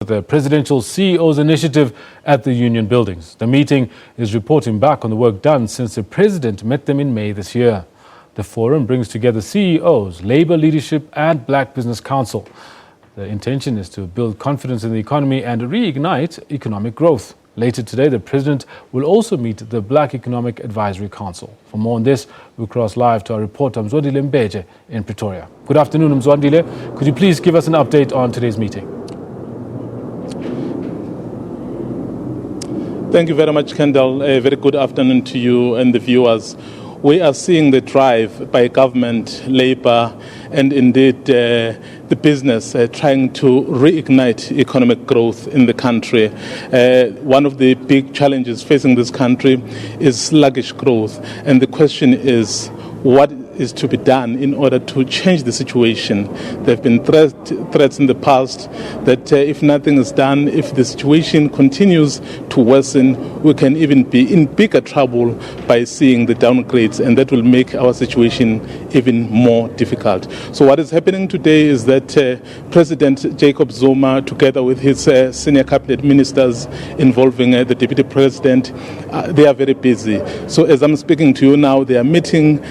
The presidential CEO's initiative at the union buildings. The meeting is reporting back on the work done since the president met them in May this year. The forum brings together CEOs, labor leadership and Black Business Council. The intention is to build confidence in the economy and reignite economic growth. Later today, the president will also meet the Black Economic Advisory Council. For more on this, we cross live to our reporter Mzwandile Mbeje in Pretoria. Good afternoon, Mzwandile. Could you please give us an update on today's meeting? Thank you very much, Kendall. A very good afternoon to you and the viewers. We are seeing the drive by government, labour and indeed the business trying to reignite economic growth in the country. One of the big challenges facing this country is sluggish growth, and the question is, what is to be done in order to change the situation? There have been threats in the past that if nothing is done, if the situation continues to worsen, we can even be in bigger trouble by seeing the downgrades, and that will make our situation even more difficult. So what is happening today is that President Jacob Zuma, together with his senior cabinet ministers involving the deputy president, they are very busy. So as I'm speaking to you now, they are meeting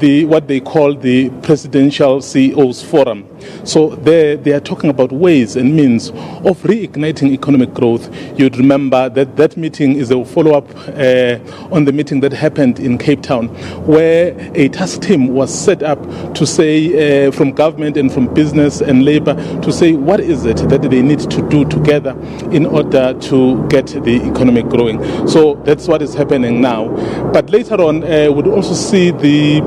what they call the Presidential CEOs Forum. So they are talking about ways and means of reigniting economic growth. You'd remember that that meeting is a follow-up on the meeting that happened in Cape Town, where a task team was set up to say, from government and from business and labor, to say what is it that they need to do together in order to get the economy growing. So that's what is happening now. But later on, we'll also see the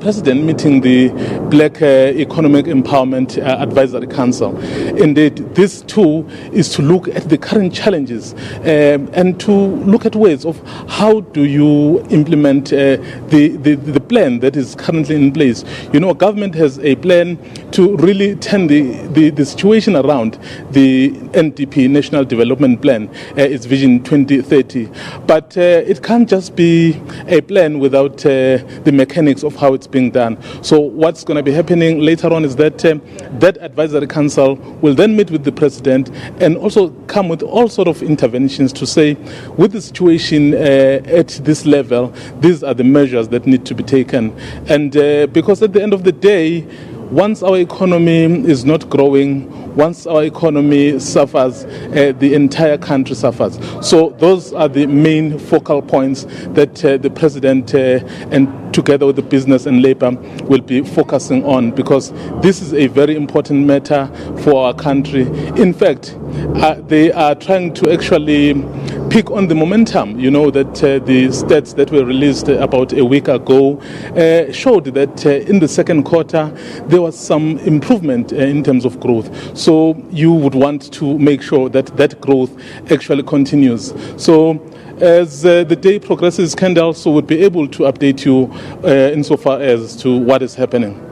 president meeting the Black Economic Empowerment Advisory Council. Indeed, this too is to look at the current challenges and to look at ways of how do you implement the plan that is currently in place. You know, government has a plan to really turn the situation around. The NDP, National Development Plan, its Vision 2030. But it can't just be a plan without the mechanics of how it's being done. So what's going to be happening later on is that that advisory council will then meet with the president and also come with all sort of interventions to say, with the situation at this level, these are the measures that need to be taken. And because at the end of the day, once our economy is not growing, once our economy suffers, the entire country suffers. So those are the main focal points that the president and together with the business and labor will be focusing on, because this is a very important matter for our country. In fact, they are trying to actually pick on the momentum. You know that the stats that were released about a week ago showed that in the second quarter there was some improvement in terms of growth. So you would want to make sure that that growth actually continues. So as the day progresses, Kendall also would be able to update you insofar as to what is happening.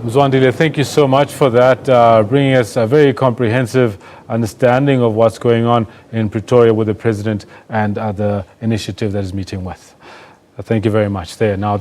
Mzwandile, thank you so much for that, bringing us a very comprehensive understanding of what's going on in Pretoria with the president and the initiative that is meeting with. Thank you very much there. Now,